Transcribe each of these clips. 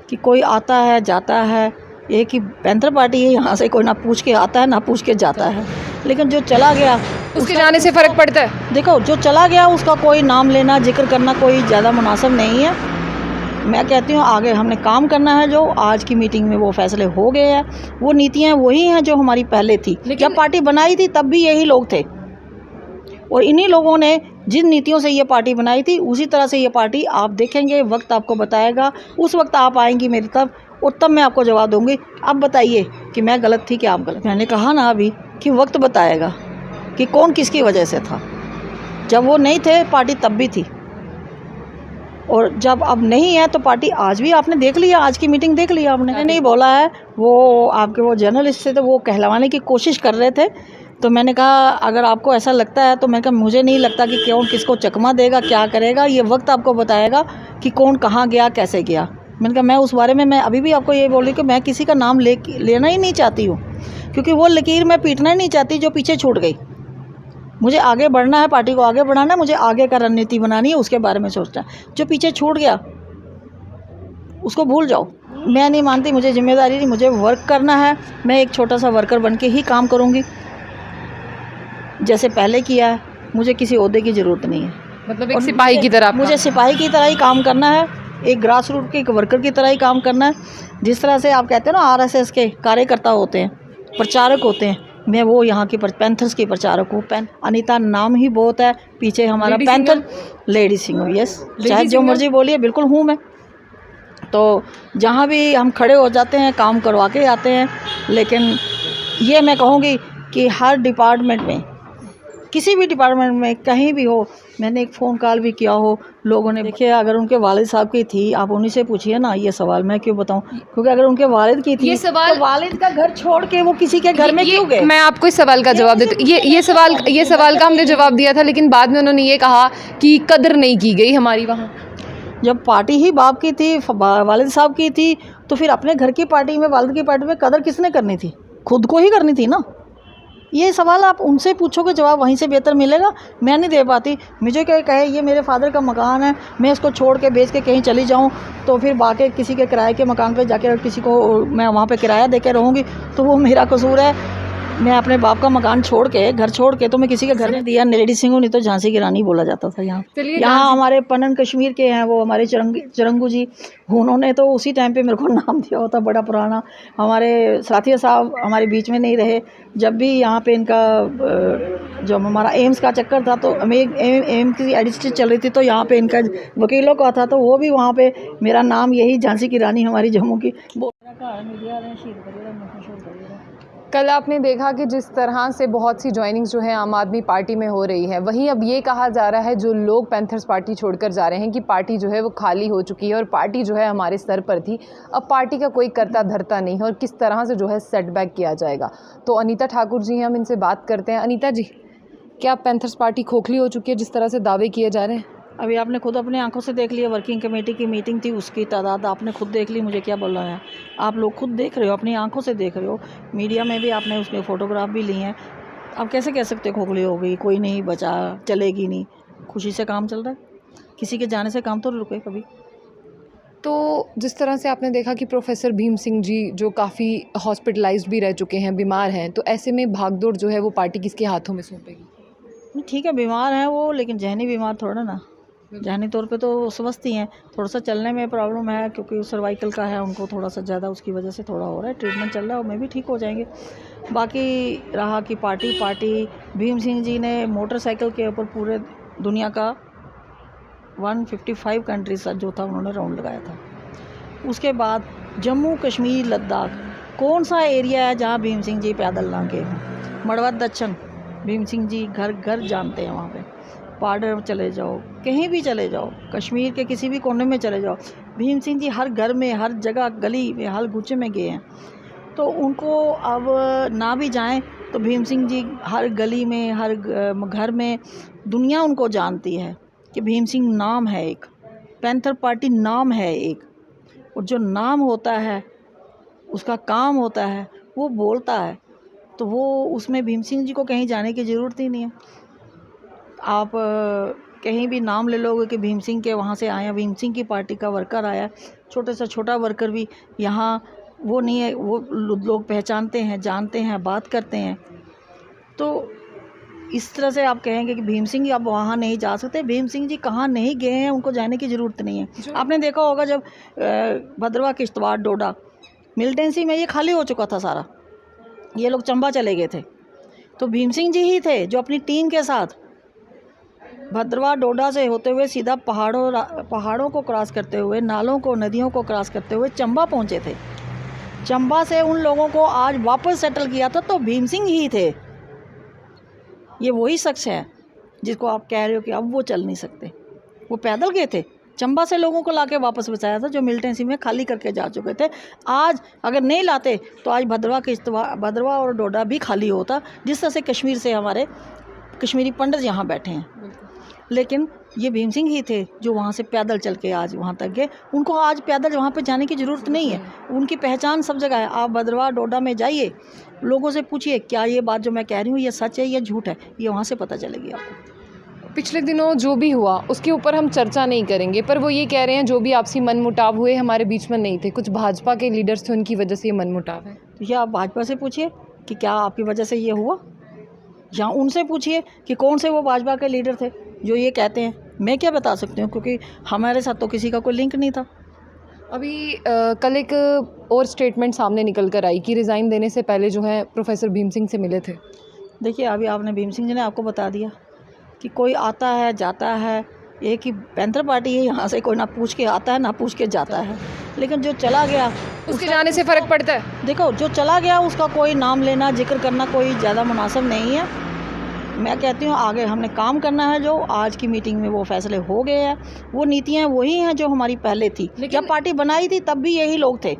कि कोई आता है जाता है, एक ही पैंथर पार्टी है, यहाँ से कोई ना पूछ के आता है ना पूछ के जाता है। लेकिन जो चला गया उसके जाने से फ़र्क पड़ता है। देखो, जो चला गया उसका कोई नाम लेना जिक्र करना कोई ज़्यादा मुनासिब नहीं है। मैं कहती हूँ आगे हमने काम करना है। जो आज की मीटिंग में वो फैसले हो गए हैं, वो नीतियाँ वही हैं जो हमारी पहले थी। जब पार्टी बनाई थी तब भी यही लोग थे, और इन्हीं लोगों ने जिन नीतियों से ये पार्टी बनाई थी उसी तरह से ये पार्टी आप देखेंगे, वक्त आपको बताएगा। उस वक्त आप आएंगी मेरी तरफ और तब मैं आपको जवाब दूंगी। अब बताइए कि मैं गलत थी कि आप गलत। मैंने कहा ना अभी कि वक्त बताएगा कि कौन किसकी वजह से था। जब वो नहीं थे पार्टी तब भी थी, और जब अब नहीं है तो पार्टी आज भी आपने देख लिया, आज की मीटिंग देख लिया आपने। नहीं बोला है, वो आपके वो जर्नलिस्ट थे तो वो कहलवाने की कोशिश कर रहे थे। तो मैंने कहा अगर आपको ऐसा लगता है तो मैंने कहा मुझे नहीं लगता कि कौन किसको चकमा देगा, क्या करेगा, ये वक्त आपको बताएगा कि कौन कहाँ गया, कैसे गया। मैंने कहा मैं उस बारे में मैं अभी भी आपको ये बोल रही कि मैं किसी का नाम लेना ही नहीं चाहती हूँ, क्योंकि वो लकीर मैं पीटना ही नहीं चाहती जो पीछे छूट गई। मुझे आगे बढ़ना है, पार्टी को आगे बढ़ाना है, मुझे आगे का रणनीति बनानी है, उसके बारे में सोचना है। जो पीछे छूट गया उसको भूल जाओ। मैं नहीं मानती, मुझे जिम्मेदारी नहीं, मुझे वर्क करना है। मैं एक छोटा सा वर्कर बन के ही काम करूँगी जैसे पहले किया है। मुझे किसी ओहदे की ज़रूरत नहीं है। मतलब एक सिपाही की तरह मुझे सिपाही की तरह ही काम करना है, एक ग्रास रूट के एक वर्कर की तरह ही काम करना है। जिस तरह से आप कहते हैं ना आरएसएस के कार्यकर्ता होते हैं, प्रचारक होते हैं, मैं वो यहाँ की पैंथर्स की प्रचारक हूँ। अनीता नाम ही बहुत है, पीछे हमारा पैंथर लेडी सिंगर। यस, चाहे जो मर्जी बोलिए, बिल्कुल हूँ मैं। तो जहाँ भी हम खड़े हो जाते हैं काम करवा के आते हैं। लेकिन ये मैं कहूँगी कि हर डिपार्टमेंट में, किसी भी डिपार्टमेंट में कहीं भी हो, मैंने एक फ़ोन कॉल भी किया हो, लोगों ने देखिए अगर उनके वालिद साहब की थी, आप उन्हीं से पूछिए ना ये सवाल। मैं क्यों बताऊं, क्योंकि अगर उनके वालिद की थी ये सवाल तो वालिद का घर छोड़ के वो किसी के घर में क्यों गए। मैं आपको इस सवाल का जवाब देती हूँ। ये सवाल का हमने जवाब दिया था, लेकिन बाद में उन्होंने ये कहा कि कदर नहीं की गई हमारी वहाँ। जब पार्टी ही बाप की थी, वालिद साहब की थी, तो फिर अपने घर की पार्टी में, वालिद की पार्टी में कदर किसने करनी थी? खुद को ही करनी थी ना। ये सवाल आप उनसे पूछोगे, जवाब वहीं से बेहतर मिलेगा। मैं नहीं दे पाती। मुझे क्या कहे ये मेरे फादर का मकान है, मैं इसको छोड़ के बेच के कहीं चली जाऊं तो फिर बाकी किसी के किराए के मकान पे जाके किसी को मैं वहाँ पे किराया दे के रहूँगी तो वो मेरा कसूर है। मैं अपने बाप का मकान छोड़ के, घर छोड़ के, तो मैं किसी के घर में दिया। लेडी सिंह नहीं तो झांसी की रानी बोला जाता था यहाँ। यहाँ हमारे पनन कश्मीर के हैं वो हमारे चरंगू जी, उन्होंने तो उसी टाइम पे मेरे को नाम दिया होता, बड़ा पुराना। हमारे साथिया साहब हमारे बीच में नहीं रहे जब भी यहाँ पे इनका जो हमारा एम्स का चक्कर था, तो एम्स की एडिस्ट्री चल रही थी, तो यहाँ पे इनका वकीलों का था, तो वो भी वहाँ पे मेरा नाम यही झांसी की रानी हमारी जम्मू की। कल आपने देखा कि जिस तरह से बहुत सी ज्वाइनिंग्स जो है आम आदमी पार्टी में हो रही है, वहीं अब ये कहा जा रहा है जो लोग पैंथर्स पार्टी छोड़कर जा रहे हैं कि पार्टी जो है वो खाली हो चुकी है और पार्टी जो है हमारे सर पर थी, अब पार्टी का कोई करता धरता नहीं है और किस तरह से जो है सेटबैक किया जाएगा। तो अनीता ठाकुर जी हैं, हम इनसे बात करते हैं। अनीता जी, क्या पैंथर्स पार्टी खोखली हो चुकी है जिस तरह से दावे किए जा रहे हैं? अभी आपने खुद अपनी आंखों से देख लिया, वर्किंग कमेटी की मीटिंग थी, उसकी तादाद आपने खुद देख ली। मुझे क्या बोलना है, आप लोग खुद देख रहे हो, अपनी आंखों से देख रहे हो। मीडिया में भी आपने उसके फ़ोटोग्राफ भी लिए हैं। आप कैसे कह सकते खोखली हो गई, कोई नहीं बचा, चलेगी नहीं। खुशी से काम चल रहा है, किसी के जाने से काम तो रुके कभी। तो जिस तरह से आपने देखा कि प्रोफेसर भीम सिंह जी जो काफ़ी हॉस्पिटलाइज्ड भी रह चुके हैं, बीमार हैं, तो ऐसे में भागदौड़ जो है वो पार्टी किसके हाथों में सौंपेगी? ठीक है, बीमार हैं वो, लेकिन जहनी बीमार थोड़ा ना, जहनी तौर पे तो स्वस्थ ही हैं। थोड़ा सा चलने में प्रॉब्लम है क्योंकि सर्वाइकल का है उनको थोड़ा सा ज़्यादा, उसकी वजह से थोड़ा हो रहा है, ट्रीटमेंट चल रहा है, और मैं भी ठीक हो जाएंगे। बाकी रहा कि पार्टी भीम सिंह जी ने मोटरसाइकिल के ऊपर पूरे दुनिया का 155 कंट्रीज जो था उन्होंने राउंड लगाया था। उसके बाद जम्मू कश्मीर लद्दाख, कौन सा एरिया है जहाँ भीम सिंह जी पैदल ना गए हों? मड़वा दक्षिण भीम सिंह जी घर घर जानते हैं। वहाँ पे पार्डर चले जाओ, कहीं भी चले जाओ, कश्मीर के किसी भी कोने में चले जाओ, भीम सिंह जी हर घर में, हर जगह, गली में, हर गुच्छे में गए हैं। तो उनको अब ना भी जाएं तो भीम सिंह जी हर गली में, हर घर में दुनिया उनको जानती है कि भीम सिंह नाम है एक, पैंथर पार्टी नाम है एक, और जो नाम होता है उसका काम होता है, वो बोलता है। तो वो उसमें भीम सिंह जी को कहीं जाने की ज़रूरत ही नहीं है। आप कहीं भी नाम ले लोगे कि भीम सिंह के वहाँ से आया, भीम सिंह की पार्टी का वर्कर आया, छोटे से छोटा वर्कर भी यहाँ वो नहीं है, वो लोग पहचानते हैं, जानते हैं, बात करते हैं। तो इस तरह से आप कहेंगे कि भीम सिंह जी आप वहाँ नहीं जा सकते, भीम सिंह जी कहाँ नहीं गए हैं, उनको जाने की ज़रूरत नहीं है। आपने देखा होगा जब भद्रवाह, किश्तवाड़, डोडा मिलिटेंसी में ये खाली हो चुका था सारा, ये लोग चंबा चले गए थे, तो भीम सिंह जी ही थे जो अपनी टीम के साथ भद्रवाह, डोडा से होते हुए सीधा पहाड़ों को क्रॉस करते हुए, नालों को, नदियों को क्रॉस करते हुए चंबा पहुँचे थे। चंबा से उन लोगों को आज वापस सेटल किया था तो भीम सिंह ही थे। ये वही शख्स है जिसको आप कह रहे हो कि अब वो चल नहीं सकते, वो पैदल गए थे, चंबा से लोगों को लाके वापस बचाया था जो मिलिटेंसी में खाली करके जा चुके थे। आज अगर नहीं लाते तो आज भद्रवाह और डोडा भी खाली होता, जिस तरह से कश्मीर से हमारे कश्मीरी पंडित यहाँ बैठे हैं। लेकिन ये भीम सिंह ही थे जो वहाँ से पैदल चल के आज वहाँ तक गए। उनको आज पैदल वहाँ पे जाने की ज़रूरत नहीं है, उनकी पहचान सब जगह है। आप भद्रवाह, डोडा में जाइए, लोगों से पूछिए क्या ये बात जो मैं कह रही हूँ ये सच है या झूठ है, ये वहाँ से पता चलेगी आपको। पिछले दिनों जो भी हुआ उसके ऊपर हम चर्चा नहीं करेंगे, पर वो ये कह रहे हैं जो भी आपसी मनमुटाव हुए हमारे बीच में नहीं थे, कुछ भाजपा के लीडर्स थे उनकी वजह से ये मनमुटाव है। तो या आप भाजपा से पूछिए कि क्या आपकी वजह से ये हुआ, या उनसे पूछिए कि कौन से वो भाजपा के लीडर थे जो ये कहते हैं। मैं क्या बता सकती हूँ, क्योंकि हमारे साथ तो किसी का कोई लिंक नहीं था। अभी कल एक और स्टेटमेंट सामने निकल कर आई कि रिज़ाइन देने से पहले जो है प्रोफेसर भीम सिंह से मिले थे। देखिए अभी आपने भीम सिंह जी ने आपको बता दिया कि कोई आता है जाता है, एक ही पैंथर पार्टी है, यहाँ से कोई ना पूछ के आता है ना पूछ के जाता है। लेकिन जो चला गया उसके जाने से फ़र्क पड़ता है। देखो जो चला गया उसका कोई नाम लेना, जिक्र करना कोई ज़्यादा मुनासिब नहीं है। मैं कहती हूँ आगे हमने काम करना है, जो आज की मीटिंग में वो फैसले हो गए हैं, वो नीतियाँ वही हैं जो हमारी पहले थी। जब पार्टी बनाई थी तब भी यही लोग थे,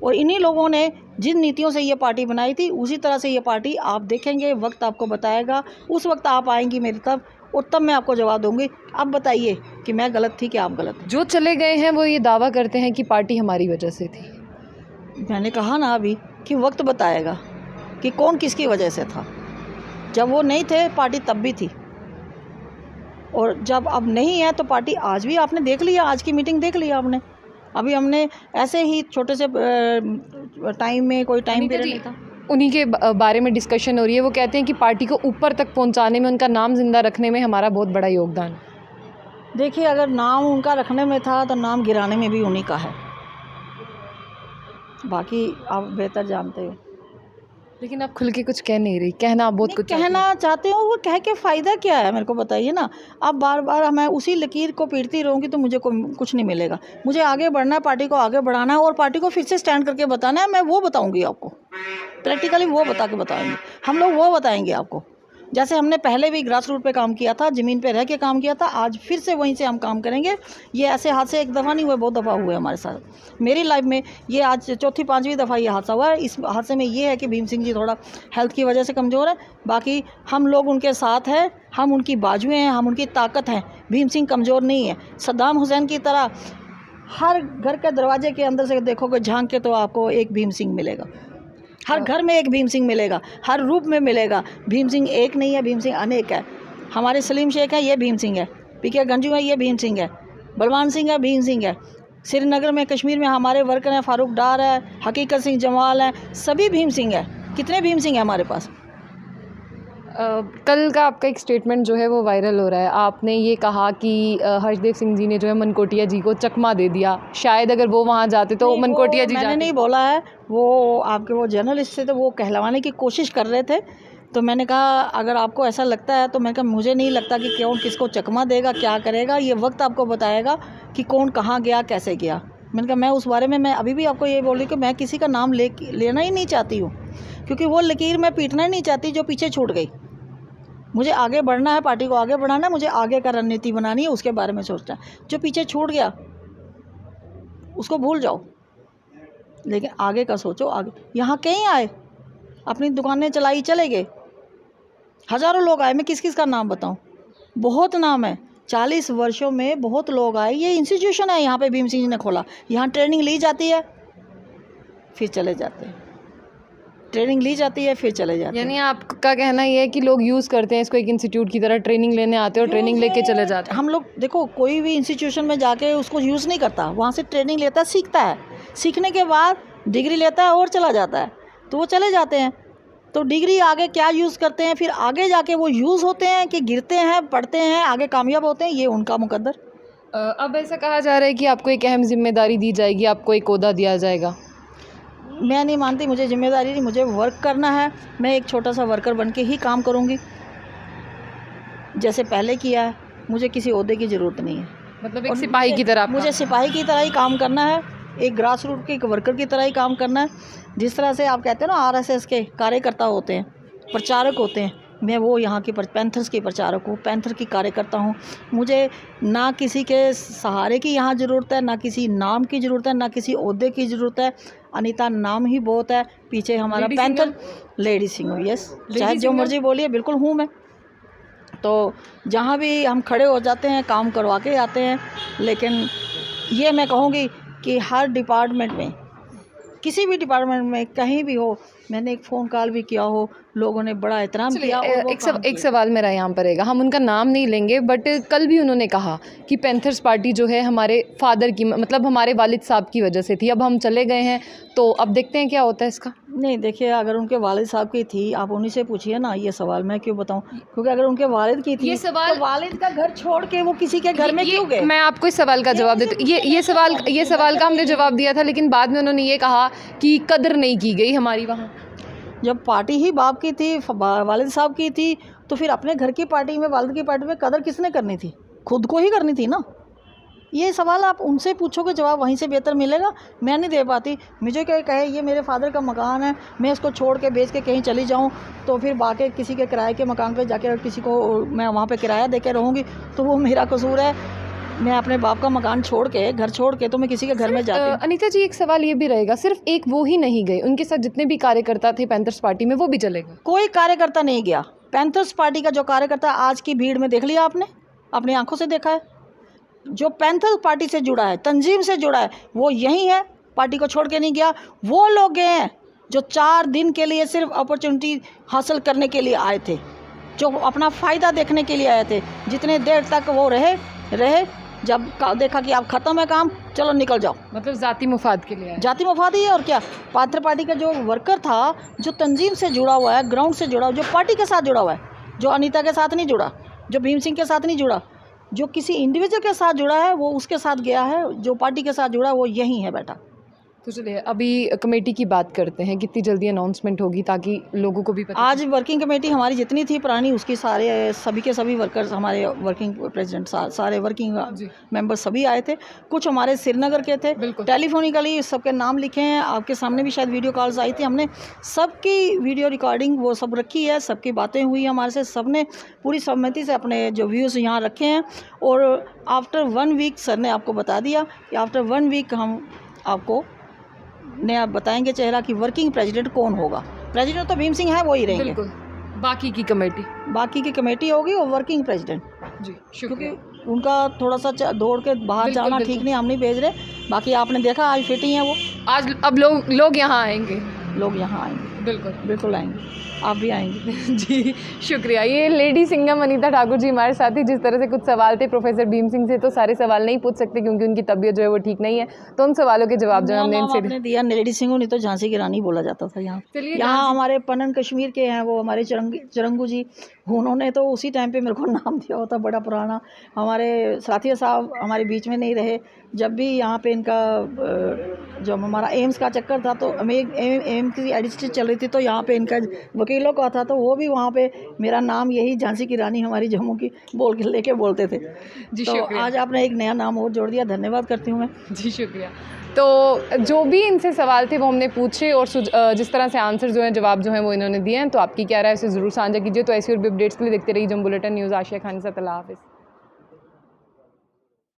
और इन्हीं लोगों ने जिन नीतियों से ये पार्टी बनाई थी उसी तरह से ये पार्टी आप देखेंगे, वक्त आपको बताएगा। उस वक्त आप आएंगी मेरी तरफ और तब मैं आपको जवाब दूंगी। अब बताइए कि मैं गलत थी कि आप गलत थे। जो चले गए हैं वो ये दावा करते हैं कि पार्टी हमारी वजह से थी। मैंने कहा ना अभी कि वक्त बताएगा कि कौन किसकी वजह से था। जब वो नहीं थे पार्टी तब भी थी, और जब अब नहीं है तो पार्टी आज भी आपने देख लिया, आज की मीटिंग देख लिया आपने। अभी हमने ऐसे ही छोटे से टाइम में कोई टाइम पीरियड नहीं था, उन्हीं के बारे में डिस्कशन हो रही है। वो कहते हैं कि पार्टी को ऊपर तक पहुंचाने में, उनका नाम जिंदा रखने में हमारा बहुत बड़ा योगदान। देखिए अगर नाम उनका रखने में था तो नाम गिराने में भी उन्हीं का है, बाकी आप बेहतर जानते हो। लेकिन आप खुल के कुछ कह नहीं रही, कहना आप बहुत कुछ कहना चाहते हो, वो कह के फ़ायदा क्या है मेरे को बताइए ना। अब बार बार मैं उसी लकीर को पीटती रहूँगी तो मुझे कुछ नहीं मिलेगा। मुझे आगे बढ़ना है, पार्टी को आगे बढ़ाना है और पार्टी को फिर से स्टैंड करके बताना है। मैं वो बताऊँगी आपको, प्रैक्टिकली वो बता के बताएंगे हम लोग, वो बताएंगे आपको। जैसे हमने पहले भी ग्रास रूट पे काम किया था, ज़मीन पे रह के काम किया था, आज फिर से वहीं से हम काम करेंगे। ये ऐसे हादसे एक दफ़ा नहीं हुए, बहुत दफ़ा हुए हमारे साथ मेरी लाइफ में। ये आज चौथी पांचवी दफ़ा ये हादसा हुआ है। इस हादसे में ये है कि भीम सिंह जी थोड़ा हेल्थ की वजह से कमज़ोर है, बाकी हम लोग उनके साथ हैं, हम उनकी बाजुएँ हैं, हम उनकी ताकत हैं। भीम सिंह कमज़ोर नहीं है। सद्दाम हुसैन की तरह हर घर के दरवाजे के अंदर से देखोगे झांक के तो आपको एक भीम सिंह मिलेगा। हर घर में एक भीम सिंह मिलेगा, हर रूप में मिलेगा। भीम सिंह एक नहीं है, भीम सिंह अनेक है। हमारे सलीम शेख है, ये भीम सिंह है। पीके गंजू है, ये भीम सिंह है। बलवान सिंह है, भीम सिंह है। श्रीनगर में, कश्मीर में हमारे वर्कर हैं, फारूक डार है, हकीकत सिंह जमाल है, सभी भीम सिंह है। कितने भीम सिंह है हमारे पास। कल का आपका एक स्टेटमेंट जो है वो वायरल हो रहा है। आपने ये कहा कि हर्षदेव सिंह जी ने जो है मनकोटिया जी को चकमा दे दिया, शायद अगर वो वहाँ जाते तो मनकोटिया जी मैंने नहीं बोला है, वो आपके वो जर्नलिस्ट थे तो वो कहलवाने की कोशिश कर रहे थे। तो मैंने कहा अगर आपको ऐसा लगता है तो मैं कहा मुझे नहीं लगता कि कौन किसको चकमा देगा, क्या करेगा, ये वक्त आपको बताएगा कि कौन कहाँ गया, कैसे गया। मैंने कहा मैं उस बारे में, मैं अभी भी आपको ये बोल रही कि मैं किसी का नाम लेना ही नहीं चाहती हूँ, क्योंकि वो लकीर मैं पीटना ही नहीं चाहती जो पीछे छूट गई। मुझे आगे बढ़ना है, पार्टी को आगे बढ़ाना है, मुझे आगे का रणनीति बनानी है, उसके बारे में सोचना है। जो पीछे छूट गया उसको भूल जाओ, लेकिन आगे का सोचो। आगे यहाँ कहीं आए, अपनी दुकानें चलाई, चले गए, हज़ारों लोग आए। मैं किस किस का नाम बताऊँ, बहुत नाम है। 40 वर्षों में बहुत लोग आए। ये इंस्टीट्यूशन है, यहाँ पे भीम सिंह जी ने खोला, यहाँ ट्रेनिंग ली जाती है, फिर चले जाते हैं। ट्रेनिंग ली जाती है, फिर चले जाते हैं। यानी आपका कहना ये है कि लोग यूज़ करते हैं इसको एक इंस्टीट्यूट की तरह, ट्रेनिंग लेने आते हैं और ट्रेनिंग लेके चले जाते हैं। हम लोग देखो, कोई भी इंस्टीट्यूशन में जाके उसको यूज़ नहीं करता, वहाँ से ट्रेनिंग लेता है, सीखता है, सीखने के बाद डिग्री लेता है और चला जाता है, तो वो चले जाते हैं। तो डिग्री आगे क्या यूज़ करते हैं, फिर आगे जाके वो यूज़ होते हैं कि गिरते हैं, पढ़ते हैं, आगे कामयाब होते हैं, ये उनका मुकद्दर। अब ऐसा कहा जा रहा है कि आपको एक अहम जिम्मेदारी दी जाएगी, आपको एक ओहदा दिया जाएगा। मैं नहीं मानती, मुझे जिम्मेदारी नहीं, मुझे वर्क करना है। मैं एक छोटा सा वर्कर बन के ही काम करूँगी, जैसे पहले किया है। मुझे किसी ओहदे की ज़रूरत नहीं है। मतलब एक सिपाही की तरह मुझे सिपाही की तरह ही काम करना है, एक ग्रास रूट के एक वर्कर की तरह ही काम करना है। जिस तरह से आप कहते हैं ना आरएसएस के कार्यकर्ता होते हैं, प्रचारक होते हैं, मैं वो यहाँ की पैंथर्स की प्रचारक हूँ, पैंथर की कार्यकर्ता हूँ। मुझे ना किसी के सहारे की यहाँ ज़रूरत है, ना किसी नाम की ज़रूरत है, ना किसी ओहदे की ज़रूरत है। अनीता नाम ही बहुत है, पीछे हमारा पैंथर लेडी सिंह, यस, चाहे जो मर्जी बोलिए, बिल्कुल हूँ मैं। तो जहाँ भी हम खड़े हो जाते हैं, काम करवा के आते हैं। लेकिन ये मैं कहूँगी कि हर डिपार्टमेंट में, किसी भी डिपार्टमेंट में कहीं भी हो, मैंने एक फ़ोन कॉल भी किया हो, लोगों ने बड़ा एहतराम किया। और एक सवाल मेरा यहाँ पर रहेगा, हम उनका नाम नहीं लेंगे, बट कल भी उन्होंने कहा कि पैंथर्स पार्टी जो है हमारे फादर की, मतलब हमारे वालिद साहब की वजह से थी, अब हम चले गए हैं, तो अब देखते हैं क्या होता है इसका। नहीं, देखिए, अगर उनके वालिद साहब की थी, आप उन्हीं से पूछिए ना ये सवाल, मैं क्यों बताऊं? क्योंकि अगर उनके वालिद की थी, ये सवाल, तो वालिद का घर छोड़ के वो किसी के घर में क्यों गए? मैं आपको इस सवाल का जवाब देती हूँ। ये सवाल का हमने जवाब दिया था, लेकिन बाद में उन्होंने ये कहा कि कदर नहीं की गई हमारी वहाँ। जब पार्टी ही बाप की थी, वालिद साहब की थी, तो फिर अपने घर की पार्टी में, वालिद की पार्टी में कदर किसने करनी थी? खुद को ही करनी थी ना। ये सवाल आप उनसे पूछोगे, जवाब वहीं से बेहतर मिलेगा, मैं नहीं दे पाती। मुझे क्या कहे ये मेरे फादर का मकान है, मैं इसको छोड़ के बेच के कहीं चली जाऊं, तो फिर बाकी किसी के किराए के मकान पे जाके किसी को मैं वहाँ पे किराया दे के रहूँगी, तो वो मेरा कसूर है। मैं अपने बाप का मकान छोड़ के, घर छोड़ के, तो मैं किसी के घर में जाती हूँ। अनीता जी, एक सवाल ये भी रहेगा, सिर्फ एक वो ही नहीं गए, उनके साथ जितने भी कार्यकर्ता थे पैंथर्स पार्टी में, वो भी चले गए? कोई कार्यकर्ता नहीं गया। पैंथर्स पार्टी का जो कार्यकर्ता आज की भीड़ में देख लिया आपने, अपनी आंखों से देखा है। जो पैंथर पार्टी से जुड़ा है, तंजीम से जुड़ा है, वो यही है, पार्टी को छोड़ के नहीं गया। वो लोग गए हैं जो 4 दिन के लिए सिर्फ अपॉर्चुनिटी हासिल करने के लिए आए थे, जो अपना फ़ायदा देखने के लिए आए थे। जितने देर तक वो रहे, जब देखा कि अब ख़त्म है काम, चलो निकल जाओ। मतलब ज़ाती मुफाद के लिए? जाती मुफाद ही है, और क्या। पैंथर पार्टी का जो वर्कर था, जो तंजीम से जुड़ा हुआ है, ग्राउंड से जुड़ा हुआ, जो पार्टी के साथ जुड़ा हुआ है, जो अनीता के साथ नहीं जुड़ा, जो भीम सिंह के साथ नहीं जुड़ा, जो किसी इंडिविजुअल के साथ जुड़ा है, वो उसके साथ गया है। जो पार्टी के साथ जुड़ा है वो यही है बेटा। तो चलिए अभी कमेटी की बात करते हैं, कितनी जल्दी अनाउंसमेंट होगी ताकि लोगों को भी पता? आज वर्किंग कमेटी हमारी जितनी थी पुरानी, उसकी सारे सभी के सभी वर्कर्स, हमारे वर्किंग प्रेसिडेंट, सारे वर्किंग मेंबर सभी आए थे। कुछ हमारे श्रीनगर के थे, टेलीफोनिकली सबके नाम लिखे हैं, आपके सामने भी शायद वीडियो कॉल्स आई थी, हमने सबकी वीडियो रिकॉर्डिंग वो सब रखी है, सबकी बातें हुई हमारे से, सबने पूरी सहमति से अपने जो व्यूज़ यहाँ रखे हैं। और आफ्टर 1 वीक सर ने आपको बता दिया कि आफ्टर 1 वीक हम आपको नया बताएंगे चेहरा कि वर्किंग प्रेसिडेंट कौन होगा। प्रेसिडेंट तो भीम सिंह है, वो ही रहेंगे। बाकी की कमेटी होगी और वर्किंग प्रेसिडेंट जी, क्योंकि उनका थोड़ा सा दौड़ के बाहर जाना ठीक नहीं, हम नहीं भेज रहे। बाकी आपने देखा आज फिट ही हैं वो। आज अब लोग यहाँ आएंगे, लोग यहाँ आएंगे, बिल्कुल आएंगे, आप भी आएंगे। जी शुक्रिया। ये लेडी सिंगम अनीता ठाकुर जी हमारे साथ ही। जिस तरह से कुछ सवाल थे प्रोफेसर भीम सिंह से, तो सारे सवाल नहीं पूछ सकते क्योंकि उनकी तबीयत जो है वो ठीक नहीं है, तो उन सवालों के जवाब जो हमने इनसे दिया। लेडी सिंह नहीं तो झांसी की रानी बोला जाता था यहाँ। यहाँ हमारे पनन कश्मीर के हैं वो, हमारे चरंगू जी, उन्होंने तो उसी टाइम पे मेरे को नाम दिया होता, बड़ा पुराना। हमारे साथिया साहब हमारे बीच में नहीं रहे, जब भी यहाँ पे इनका जो हमारा एम्स का चक्कर था, तो एम्स की एडिस्ट्री चल रही थी, तो यहाँ पे इनका वकीलों का था, तो वो भी वहाँ पे मेरा नाम यही झांसी की रानी हमारी जम्मू की बोल के लेके बोलते थे जी। तो आज आपने एक नया नाम और जोड़ दिया, धन्यवाद करती हूँ मैं जी। शुक्रिया। तो जो भी इनसे सवाल थे वो हमने पूछे और जिस तरह से आंसर जो हैं, जवाब जो हैं वो इन्होंने दिए हैं। तो आपकी क्या राय है उसे ज़रूर साझा कीजिए। तो ऐसी और भी अपडेट्स के लिए देखते रहिए जम्मू बुलेटिन न्यूज़। आशिया खान से, अल्लाह हाफ़िज़।